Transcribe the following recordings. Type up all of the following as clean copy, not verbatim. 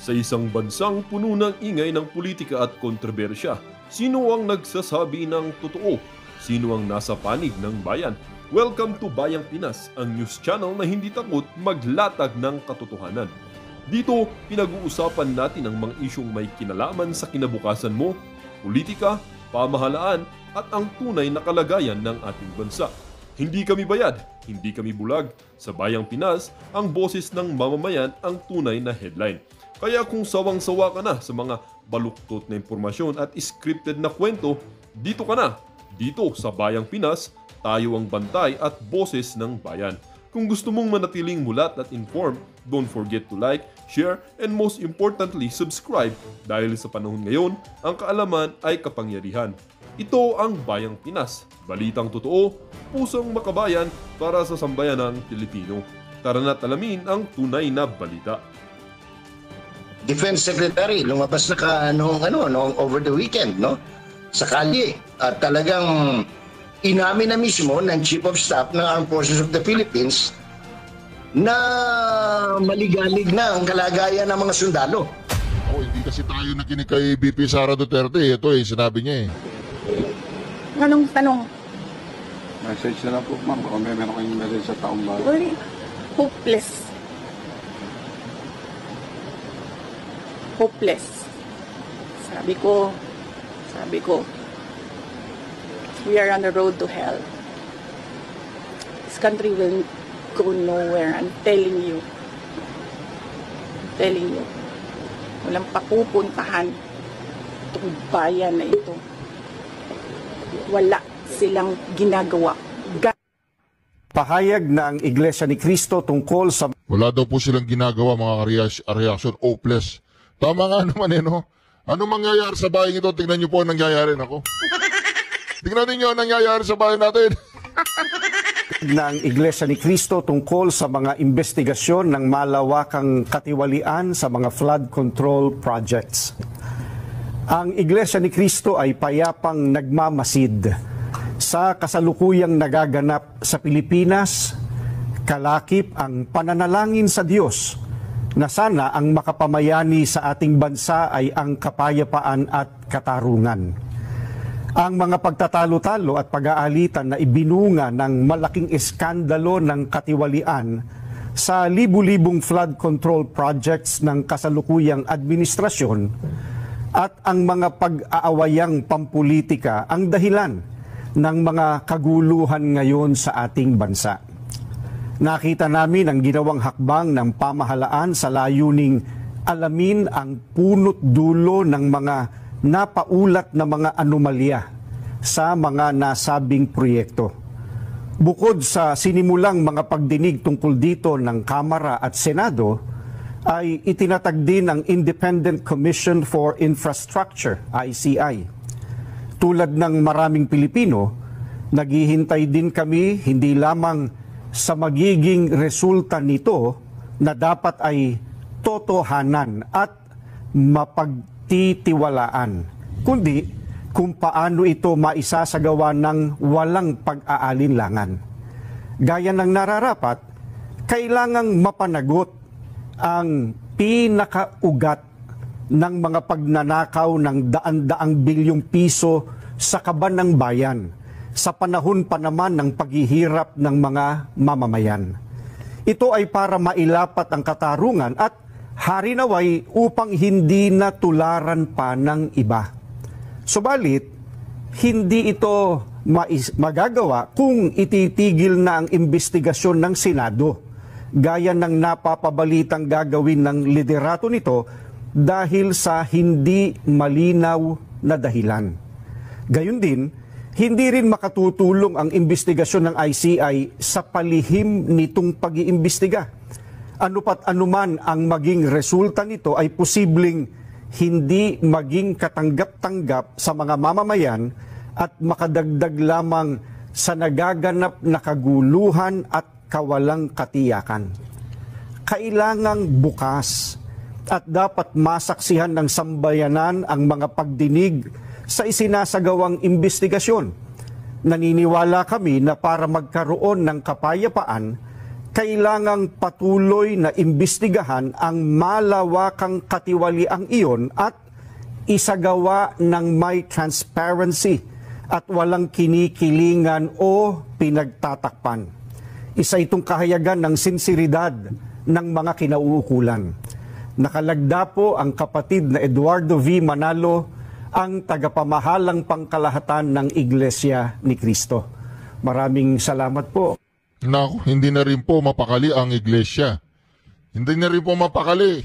Sa isang bansang puno ng ingay ng politika at kontrobersya, sino ang nagsasabi ng totoo? Sino ang nasa panig ng bayan? Welcome to Bayang Pinas, ang news channel na hindi takot maglatag ng katotohanan. Dito, pinag-uusapan natin ang mga isyong may kinalaman sa kinabukasan mo, politika, pamahalaan at ang tunay na kalagayan ng ating bansa. Hindi kami bayad, hindi kami bulag. Sa Bayang Pinas, ang boses ng mamamayan ang tunay na headline. Kaya kung sawang-sawa ka na sa mga baluktot na impormasyon at scripted na kwento, dito ka na. Dito sa Bayang Pinas, tayo ang bantay at boses ng bayan. Kung gusto mong manatiling mulat at informed, don't forget to like, share, and most importantly, subscribe dahil sa panahon ngayon, ang kaalaman ay kapangyarihan. Ito ang Bayang Pinas, balitang totoo, pusong makabayan para sa sambayanang Pilipino. Tara na't alamin ang tunay na balita. Defense Secretary lumabas na noong over the weekend, no? Sa kalye. At talagang inamin na mismo ng Chief of Staff ng Armed Forces of the Philippines na maligalig na ang kalagayan ng mga sundalo. Hindi kasi tayo nakinig kay BP Sara Duterte. Ito sinabi niya Anong tanong? Message na lang po, ma'am. Kung meron kayong message sa taong bayan. Well, hopeless. Hopeless. Sabi ko, we are on the road to hell. This country will go nowhere. I'm telling you. Walang papupuntahan itong bayan na ito. Wala silang ginagawa. Pahayag na ang Iglesia ni Cristo tungkol sa... Wala daw po silang ginagawa, mga reaction, hopeless. Tama nga naman no? Ano mangyayari sa bayan ito? Tingnan niyo po ang nangyayari nako. Tingnan niyo ang nangyayari sa bayan natin. ng Iglesia ni Cristo tungkol sa mga investigasyon ng malawakang katiwalian sa mga flood control projects. Ang Iglesia ni Cristo ay payapang nagmamasid sa kasalukuyang nagaganap sa Pilipinas. Kalakip ang pananalangin sa Diyos na sana ang makapamayani sa ating bansa ay ang kapayapaan at katarungan. Ang mga pagtatalo-talo at pag-aalitan na ibinunga ng malaking eskandalo ng katiwalian sa libu-libong flood control projects ng kasalukuyang administrasyon at ang mga pag-aawayang pampulitika ang dahilan ng mga kaguluhan ngayon sa ating bansa. Nakita namin ang ginawang hakbang ng pamahalaan sa layuning alamin ang punot dulo ng mga napaulat na mga anomalya sa mga nasabing proyekto. Bukod sa sinimulang mga pagdinig tungkol dito ng Kamara at Senado, ay itinatag din ang Independent Commission for Infrastructure, ICI. Tulad ng maraming Pilipino, naghihintay din kami hindi lamang sa magiging resulta nito na dapat ay totohanan at mapagtitiwalaan, kundi kung paano ito maisasagawa ng walang pag-aalinlangan. Gaya ng nararapat, kailangang mapanagot ang pinakaugat ng mga pagnanakaw ng daan-daang bilyong piso sa kaban ng bayan sa panahon pa naman ng paghihirap ng mga mamamayan. Ito ay para mailapat ang katarungan at harinaway upang hindi na tularan pa ng iba. Subalit, hindi ito magagawa kung ititigil na ang investigasyon ng Senado, gaya ng napapabalitang gagawin ng liderato nito dahil sa hindi malinaw na dahilan. Gayun din, hindi rin makatutulong ang investigasyon ng ICI sa palihim nitong pag-iimbestiga. Ano pat anuman ang maging resulta nito ay posibleng hindi maging katanggap-tanggap sa mga mamamayan at makadagdag lamang sa nagaganap na kaguluhan at kawalang katiyakan. Kailangang bukas at dapat masaksihan ng sambayanan ang mga pagdinig sa isinasagawang investigasyon. Naniniwala kami na para magkaroon ng kapayapaan, kailangang patuloy na imbestigahan ang malawakang katiwaliang iyon at isagawa ng may transparency at walang kinikilingan o pinagtatakpan. Isa itong kahayagan ng sinseridad ng mga kinauukulan. Nakalagda po ang kapatid na Eduardo V. Manalo, ang tagapamahalang pangkalahatan ng Iglesia ni Cristo. Maraming salamat po. Naku, hindi na rin po mapakali ang iglesia. Hindi na rin po mapakali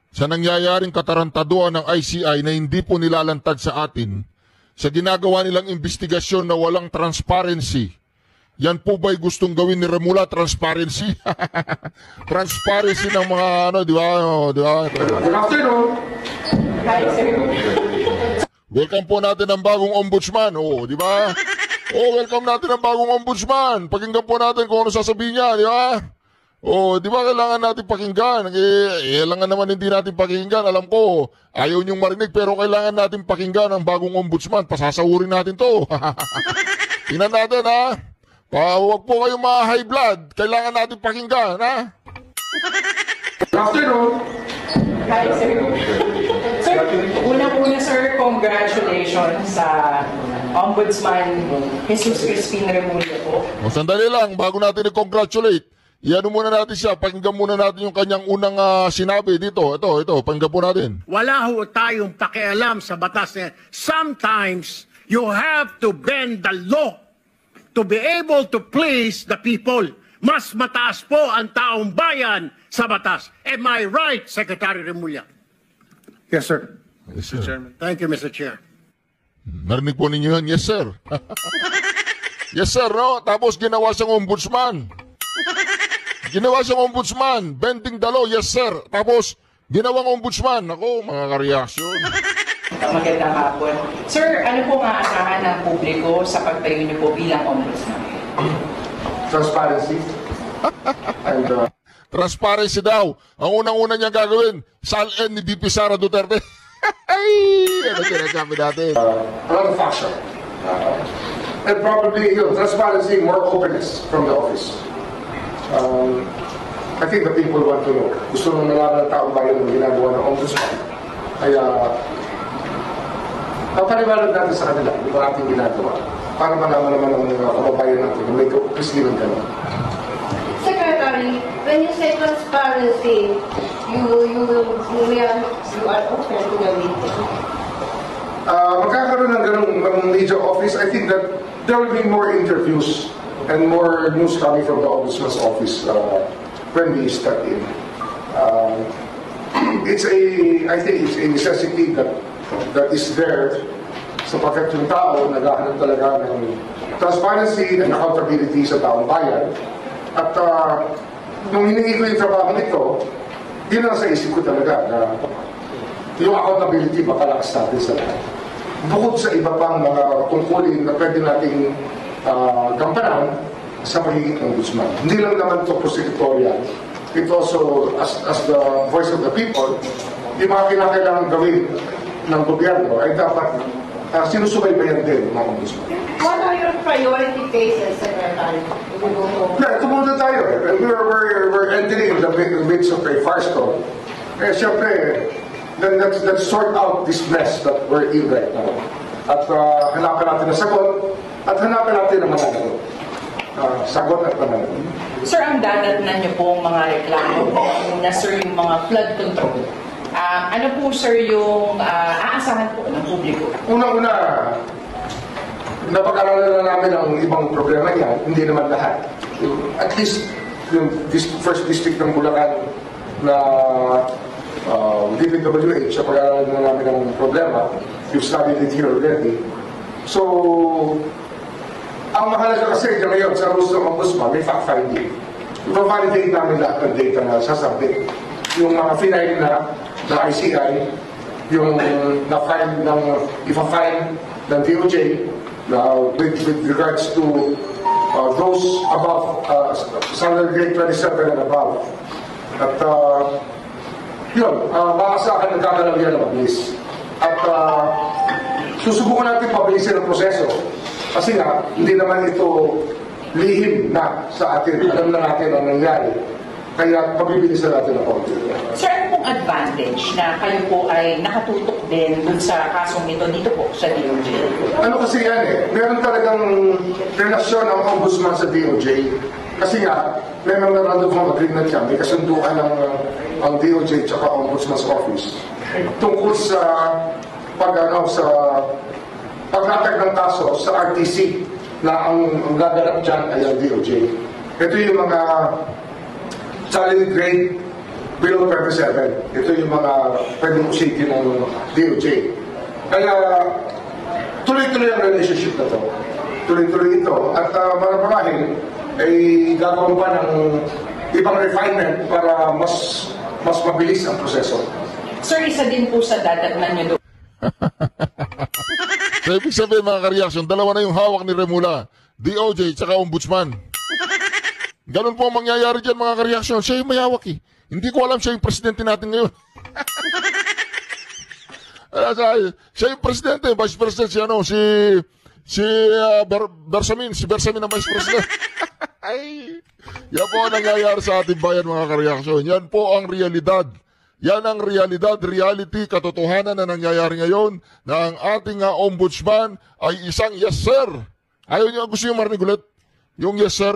sa nangyayaring katarantaduan ng ICI na hindi po nilalantad sa atin sa ginagawa nilang investigasyon na walang transparency. Yan po ba'y gustong gawin ni Remula, transparency? Transparency ng mga di ba? Good afternoon. Welcome po natin ang bagong ombudsman, di ba? Welcome natin ang bagong ombudsman. Pakinggan po natin kung ano sasabihin niya, di ba? Di ba kailangan natin pakinggan? Kailangan naman hindi natin pakinggan. Alam ko, ayaw niyong marinig, pero kailangan natin pakinggan ang bagong ombudsman. Pasasahurin natin to. Tingnan natin, ha? Huwag po kayong mga high blood. Kailangan natin pakinggan, ha? Good afternoon. Hi, sir. Sir, unang-una, sir, congratulations sa Ombudsman Jesus Crispin Remulla po. Sandali lang, bago natin i-congratulate, iano muna natin siya, pakinggan muna natin yung kanyang unang sinabi dito. Ito, pakinggan po natin. Wala ho tayong pakialam sa batas na sometimes you have to bend the law to be able to please the people. Mas mataas po ang taong bayan sa batas. Am I right, Secretary Remulla? Yes, sir. Yes, sir. Chairman. Thank you, Mr. Chair. Narinig po ninyo yan? Yes, sir. Yes, sir, no? Tapos ginawa siyang ombudsman. Ginawa siyang ombudsman. Bending the law, yes, sir. Tapos, ginawang ombudsman. Ako, mga ka-reaction. Magandang hapon. Sir, ano po maasahan ng publiko sa pagtayo niyo po bilang ombudsman? Transparency. And, Transparency daw. Ang unang-una niyang gagawin, salin ni VP Sara Duterte. Ay, ano sinasabi natin? a lot of action. And probably, transparency, more openness from the office. I think the people want to know. Gusto nung nalaman ng taong bayan ng ginagawa ng ombudsman. Kaya, papaliwanag natin sa kanila yung ating ginagawa. Para malaman naman ng mga kababayan natin na may kapislinan ka naman. Secretary, when you say transparency, you are open to the meeting. Magkakaroon ng ganung media office. I think that there will be more interviews and more news coming from the Ombudsman's office when we step in. I think it's a necessity that is there sapagkat yung tao naghahanap talaga ng transparency and accountability sa taong bayan. At nung hiningi ko yung trabaho nito, yun ang sa isip ko talaga na yung accountability makalakas natin sa lahat. Bukod sa iba pang mga tungkulin na pwede nating gampanan sa pagiging ombudsman. Hindi lang naman ito prosecutorial. It also, as the voice of the people, yung mga kinakailangan gawin ng gobyerno ay dapat sinusubaybayan din ng ombudsman. What are your priority cases, Secretary? Ito muna tayo. We're entering the midst of a firestorm. Siyempre, then let's sort out this mess that we're in right now. At hanapan natin ang sagot at hanapan natin ang mananagot. Sagot at mananagot. Sir, ang dadatnan niyo po mga reklamo na sir yung mga flood control. Ano po sir yung aasahan po ng publiko? Unang-una, napag-aralan na namin ang ibang problema niya, hindi naman lahat. At least, yung first district ng Bulacan na DPWH, napag-aralan na namin ang problema. You've studied it here already. So, ang mahalaga kasi ngayon sa rules ng Ombudsman, may fact-finding. Ipa-validate namin lahat ng data na sasabit. Yung mga final na ICI, yung na-file ng ipa-file ng DOJ with regards to those above standard grade 27 and above. At yun, maasahan ng gagalaw yan ng mabilis. At susubukan natin pabilisin ang proseso. Kasi nga, hindi naman ito lihim na sa atin. Alam na natin ang nangyari. Kaya pabibilisan natin ang konti. Sir, ano pong advantage na kayo po ay nakatutok din dun sa kasong ito dito po sa DOJ? Ano kasi yan eh, meron talagang relasyon ang ombudsman sa DOJ. Kasi nga, may memorandum of agreement yan, may kasunduan ng ang DOJ at Ombudsman's Office tungkol sa paglatag ng kaso sa RTC na ang gaganap dyan ay ang DOJ. Ito yung mga salary grade below 37. Ito yung mga pwedeng usiti ng DOJ. Kaya tuloy-tuloy ang relationship na to. Tuloy-tuloy ito. At marahil ay gagawin pa ng ibang refinement para mas mabilis ang proseso. Sir, isa din po sa dadatnan nyo doon. So, ibig sabihin mga ka-reaction, dalawa na yung hawak ni Remula, DOJ tsaka Ombudsman. Ganun po ang mangyayari dyan mga ka-reaction. Siya yung mayawak eh. Hindi ko alam siya yung presidente natin ngayon. Siya yung presidente, vice president si Bersamin ang vice president. Ay, yan po ang nangyayari sa ating bayan mga ka-reaction. Yan po ang realidad. Yan ang reality, katotohanan na nangyayari ngayon na ang ating ombudsman ay isang yes sir. Ayaw niyo, gusto niyo marinig ulit? Yung yes sir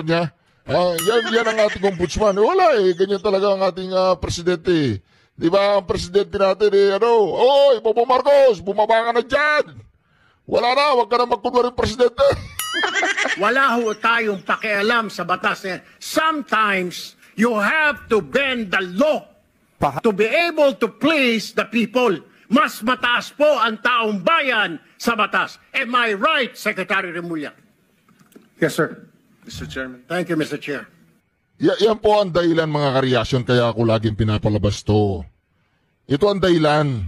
niya. Yan ang ating ombudsman. Wala eh, ganyan talaga ang ating presidente. Di ba ang presidente natin oy, Bobo Marcos, bumaba ka na dyan. Wala na, wag ka na magkunwari presidente. Wala ho tayong pakialam sa batas. Sometimes you have to bend the law to be able to please the people. Mas mataas po ang taong bayan sa batas. Am I right, Secretary Remulla? Yes, sir. Mr. Chairman. Thank you, Mr. Chair. Yan po ang dahilan mga ka-reaction kaya ako laging pinapalabas to. Ito ang dahilan.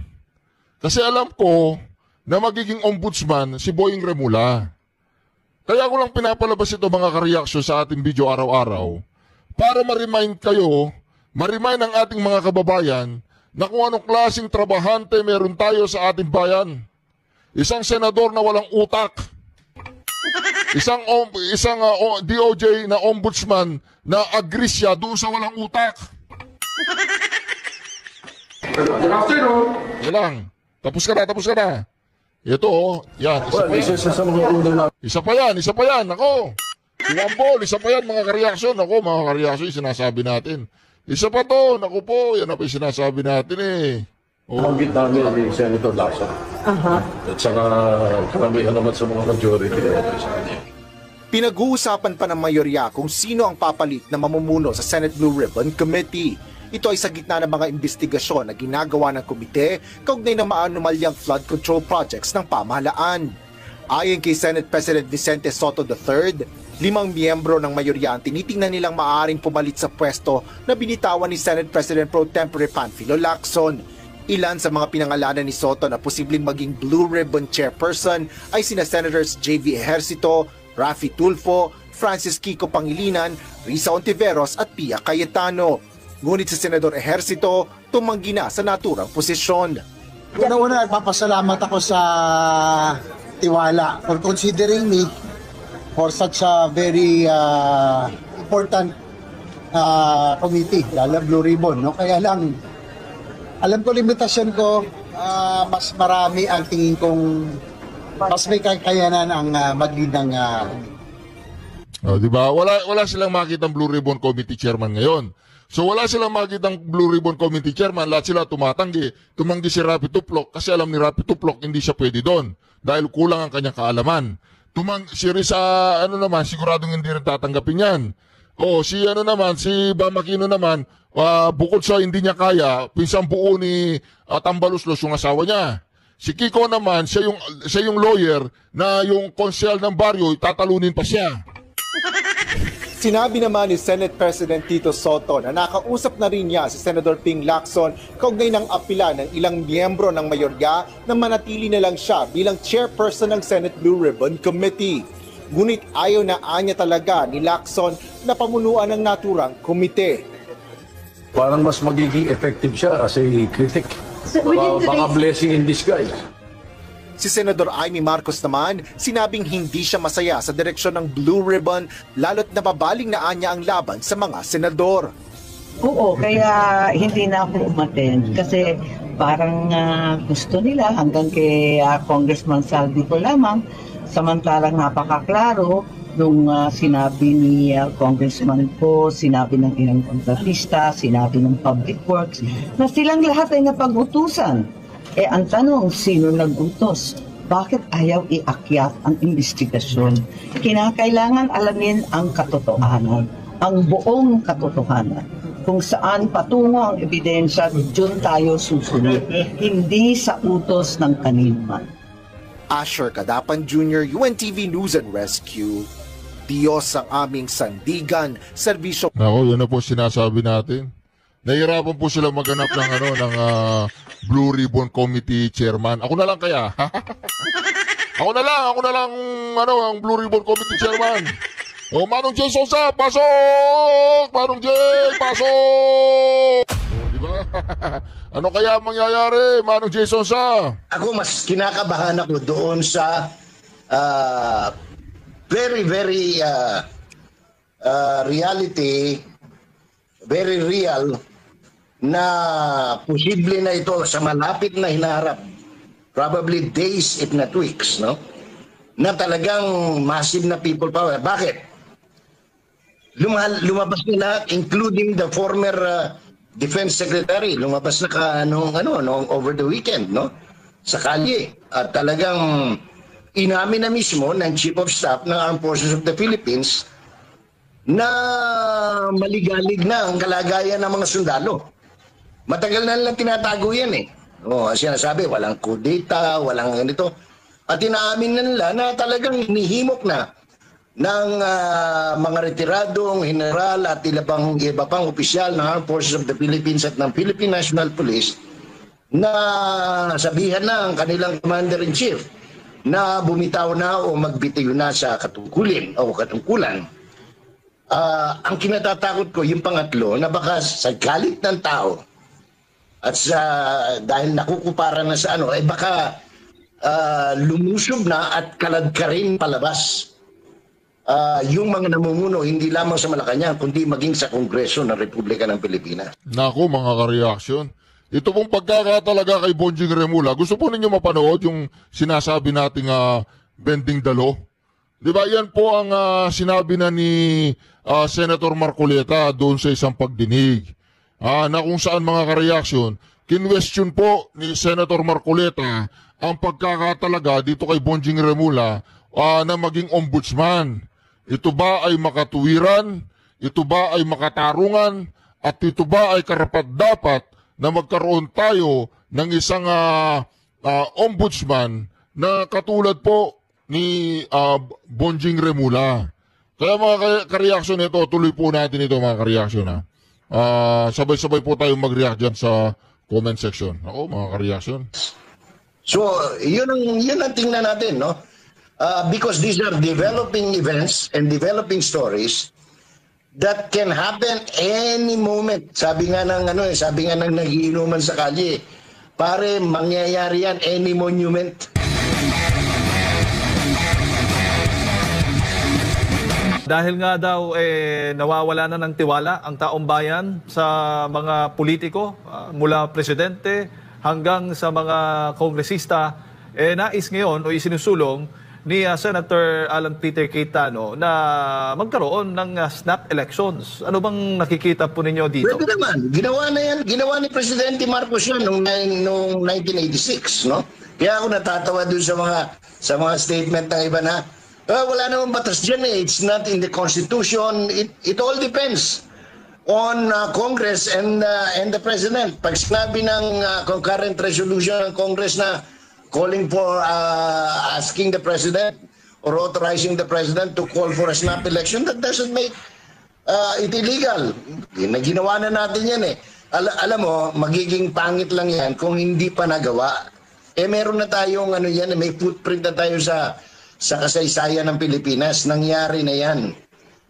Kasi alam ko na magiging ombudsman si Boying Remula. Kaya ko lang pinapalabas ito mga ka-reaction sa ating video araw-araw para ma-remind kayo, ma-remind ang ating mga kababayan na kung anong klaseng trabahante meron tayo sa ating bayan. Isang senador na walang utak. Isang DOJ na ombudsman na agresya doon sa walang utak. Good afternoon. Yan lang. Tapos ka na. Ito, yan. Isa pa yan. Ako. Si Wambol, isa pa yan mga ka-reaction. Ako, mga ka-reaction, sinasabi natin. Isa pa to, naku po, yan na pa yung sinasabi natin eh. Banggit namin ni Senator Lacson. At saka karamihan naman sa mga majority. Pinag-uusapan pa ng mayorya kung sino ang papalit na mamumuno sa Senate Blue Ribbon Committee. Ito ay sa gitna ng mga investigasyon na ginagawa ng komite kaugnay ng maanumalyang flood control projects ng pamahalaan. Ayon kay Senate President Vicente Soto III, 5 miyembro ng mayorya ang tinitingnan nilang maaaring pumalit sa pwesto na binitawan ni Senate President Pro Tempore Panfilo Lacson. Ilan sa mga pinangalanan ni Soto na posibleng maging Blue Ribbon Chairperson ay sina Senators J.V. Ejercito, Raffy Tulfo, Francis Kiko Pangilinan, Risa Ontiveros at Pia Cayetano. Ngunit si Senador Ejercito tumanggi na sa naturang posisyon. Una-una, nagpapasalamat ako sa tiwala for considering me for such a very important committee, lalo Blue Ribbon. No? Kaya lang, alam ko limitasyon ko, mas marami ang tingin kong mas may kakayanan ang mag-lead ng di ba? Wala silang makitang Blue Ribbon Committee Chairman ngayon. So wala silang makitang Blue Ribbon Committee Chairman, lahat sila tumanggi si Raffy Tuplok kasi alam ni Raffy Tuplok hindi siya pwede doon dahil kulang ang kanyang kaalaman. Si Risa, siguradong hindi rin tatanggapin yan. Si Bam Aquino naman, bukod sa hindi niya kaya, pinsang buo ni Tambaluslos yung asawa niya. Si Kiko naman, siya yung lawyer na yung konsel ng baryo, tatalunin pa siya. Sinabi naman ni Senate President Tito Soto na nakausap na rin niya si Senator Ping Lacson kaugnay ng apila ng ilang miyembro ng mayorya na manatili na lang siya bilang chairperson ng Senate Blue Ribbon Committee. Ngunit ayaw na anya talaga ni Lacson na pamunuan ng naturang komite. Parang mas magiging effective siya as a critic. Baka blessing in disguise. Si Senador Amy Marcos naman, sinabing hindi siya masaya sa direksyon ng Blue Ribbon lalo't nababaling na anya ang laban sa mga senador. Oo, kaya hindi na ako umattend kasi parang gusto nila hanggang kay Congressman Saldi ko lamang, samantalang napakaklaro nung sinabi ni Congressman ko, sinabi ng ilang kontratista, sinabi ng Public Works, na silang lahat ay napag-utusan. Ang tanong, sino nag-utos? Bakit ayaw iakyat ang investigasyon? Kinakailangan alamin ang katotohanan, ang buong katotohanan. Kung saan patungo ang ebidensya, dyan tayo susunod, hindi sa utos ng kanino. Asher Cadapan Jr., UNTV News and Rescue. Diyos ang aming sandigan, serbisyo. Nako, yun na po sinasabi natin. Nahihirapan po sila maghanap ng Blue Ribbon Committee Chairman. Ako na lang kaya. Ako na lang ang Blue Ribbon Committee Chairman. O, Manong Jay Sosa, pasok! Manong Jay, pasok! O, diba? Ano kaya mangyayari, Manong Jay Sosa? Ako mas kinakabahan ako doon sa very reality, very real na posible na ito sa malapit na hinaharap, probably days if not weeks, no? Na talagang massive na people power. Bakit? Lumabas na, including the former Defense Secretary, lumabas na over the weekend, no? Sa kalye. At talagang inamin na mismo ng Chief of Staff ng Armed Forces of the Philippines na maligalig na ang kalagayan ng mga sundalo. Matagal na lang tinatago yan eh. Sinasabi, walang kudeta, walang ganito. At inaamin na nila na talagang hinihimok na ng mga retiradong general at iba pang opisyal ng Armed Forces of the Philippines at ng Philippine National Police na sabihan na ang kanilang Commander-in-Chief na bumitaw na o magbitiw na sa katungkulin o katungkulan. Ang kinatatakot ko, yung pangatlo, na baka sa galit ng tao at dahil nakukupara na sa baka lumusob na at kaladkarin palabas yung mga namumuno hindi lamang sa Malacanang kundi maging sa Kongreso ng Republika ng Pilipinas. Naku, mga ka-reaction. Ito pong pagkakatalaga kay Bonjing Remula, gusto po ninyo mapanood yung sinasabi nating bending the law? Diba, yan po ang sinabi na ni Senator Marcoleta doon sa isang pagdinig. Na kung saan mga ka-reaction, kinwestiyon po ni Senator Marcoleta ang pagkakatalaga dito kay Bonjing Remula na maging ombudsman. Ito ba ay makatuwiran? Ito ba ay makatarungan? At ito ba ay karapat-dapat na magkaroon tayo ng isang ombudsman na katulad po ni Bonjing Remula? Kaya mga ka-reaction ito, tuloy po natin ito mga ka-reaction sabay-sabay po tayo mag-react dyan sa comment section. Ako, mga ka-reaction. So, yun ang tingnan natin, no? Because these are developing events and developing stories that can happen any moment. Sabi nga ng nagiinuman sa kalye, pare, mangyayari yan any monument. Dahil nga daw nawawala na ng tiwala ang taong bayan sa mga politiko mula presidente hanggang sa mga kongresista, nais ngayon o isinusulong ni Senator Alan Peter Cayetano na magkaroon ng snap elections. Ano bang nakikita po ninyo dito? Pwede naman. Ginawa na yan. Ginawa ni Presidente Marcos yan noong 1986, no? Kaya ako natatawa doon sa mga statement ng iba na wala namang batas dyan eh. It's not in the Constitution. It all depends on Congress and the President. Pag sinabi ng concurrent resolution ng Congress na calling for asking the President or authorizing the President to call for a snap election, that doesn't make it illegal. Ginawa na natin yan eh. Alam mo, magiging pangit lang yan kung hindi pa nagawa. Meron na tayong may footprint na tayo sa kasaysayan ng Pilipinas. Nangyari na yan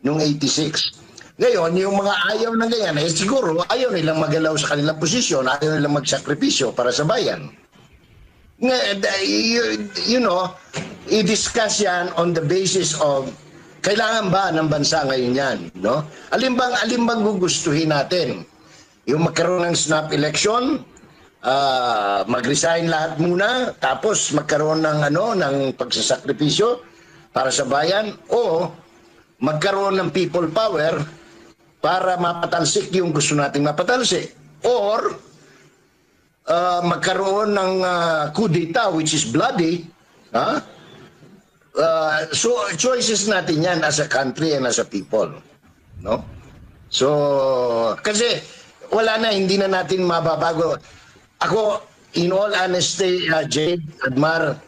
noong 86. Ngayon, yung mga ayaw na ganyan, siguro ayaw nilang magalaw sa kanilang posisyon, ayaw nilang magsakripisyo para sa bayan. You know, i-discuss yan on the basis of kailangan ba ng bansa ngayon yan, no? Alimbang gugustuhin natin. Yung magkaroon ng snap election, mag-resign lahat muna, tapos magkaroon ng ng pagsasakripisyo para sa bayan, o magkaroon ng people power para mapatalsik yung gusto nating mapatalsik, or magkaroon ng coup d'etat which is bloody, so choices natin yan as a country and as a people, no? So kasi wala na, hindi na natin mababago. Ako, in all honesty, Jade, Admar,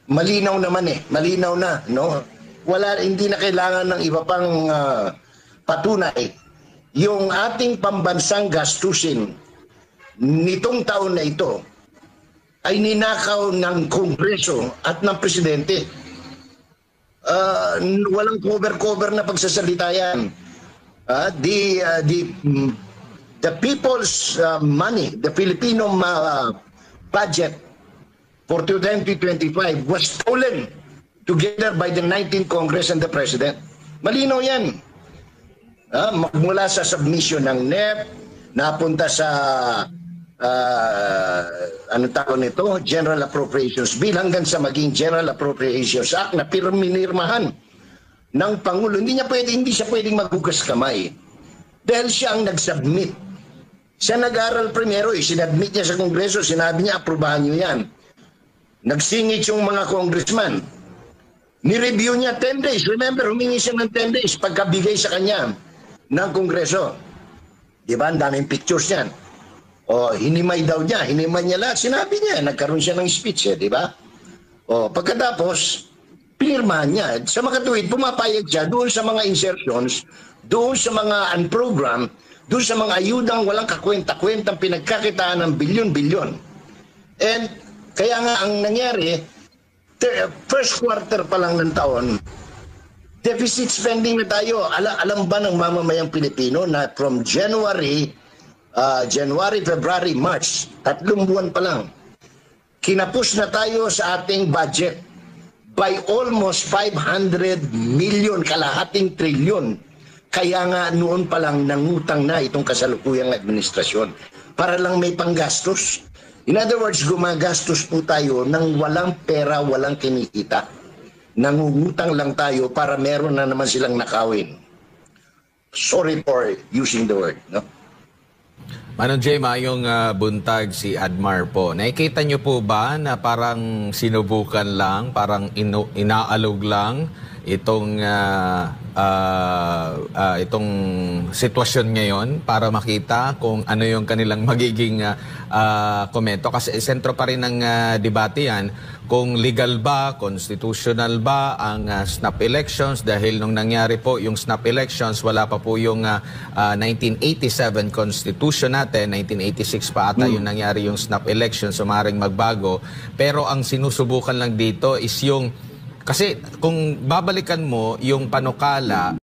malinaw naman malinaw na, no? Hindi na kailangan ng iba pang patunay. Yung ating pambansang gastusin nitong taon na ito ay ninakaw ng Kongreso at ng Presidente. Walang cover-cover na pagsasalita yan. The people's money, the Filipino budget for 2025 was stolen together by the 19th Congress and the President. Malinaw yan. Magmula sa submission ng NEP, napunta sa General Appropriations Bill, hanggang sa maging General Appropriations Act na pinirmahan ng Pangulo. Hindi siya pwedeng maghugas kamay dahil siya ang nag-submit. Siya nag-aral primero, sinadmit niya sa Kongreso, sinabi niya, aprobahan niyo yan. Nagsingit yung mga congressman. Ni-review niya 10 days. Remember, humingi siya ng 10 days pagkabigay sa kanya ng Kongreso. Di ba? Ang daming pictures niyan. O, hinimay daw niya. Hinimay niya lahat. Sinabi niya, nagkaroon siya ng speech, di ba? O, pagkatapos, pinirmahan niya. Sa makatuwid, pumapayag siya doon sa mga insertions, doon sa mga unprogram, doon sa mga ayudang walang kakwenta-kwentang pinagkakitaan ng bilyon-bilyon. And kaya nga ang nangyari, first quarter pa lang ng taon, deficit spending na tayo. Alam ba ng mamamayang Pilipino na from January, February, March, 3 buwan pa lang, kinapos na tayo sa ating budget by almost 500 million, kalahating trilyon. Kaya nga noon pa lang nangutang na itong kasalukuyang administrasyon para lang may panggastos. In other words, gumagastos po tayo ng walang pera, walang kinikita. Nangungutang lang tayo para meron na naman silang nakawin. Sorry for using the word, no? Manong Jay, mayong buntag si Admar po. Nakikita niyo po ba na parang sinubukan lang, parang inaalog lang itong sitwasyon ngayon para makita kung ano yung kanilang magiging komento? Kasi sentro pa rin ng debate yan kung legal ba, constitutional ba ang snap elections, dahil nung nangyari po yung snap elections, wala pa po yung 1987 constitution natin, 1986 pa ata yung nangyari yung snap elections, so maaaring magbago. Pero ang sinusubukan lang dito is yung, kasi kung babalikan mo yung panukala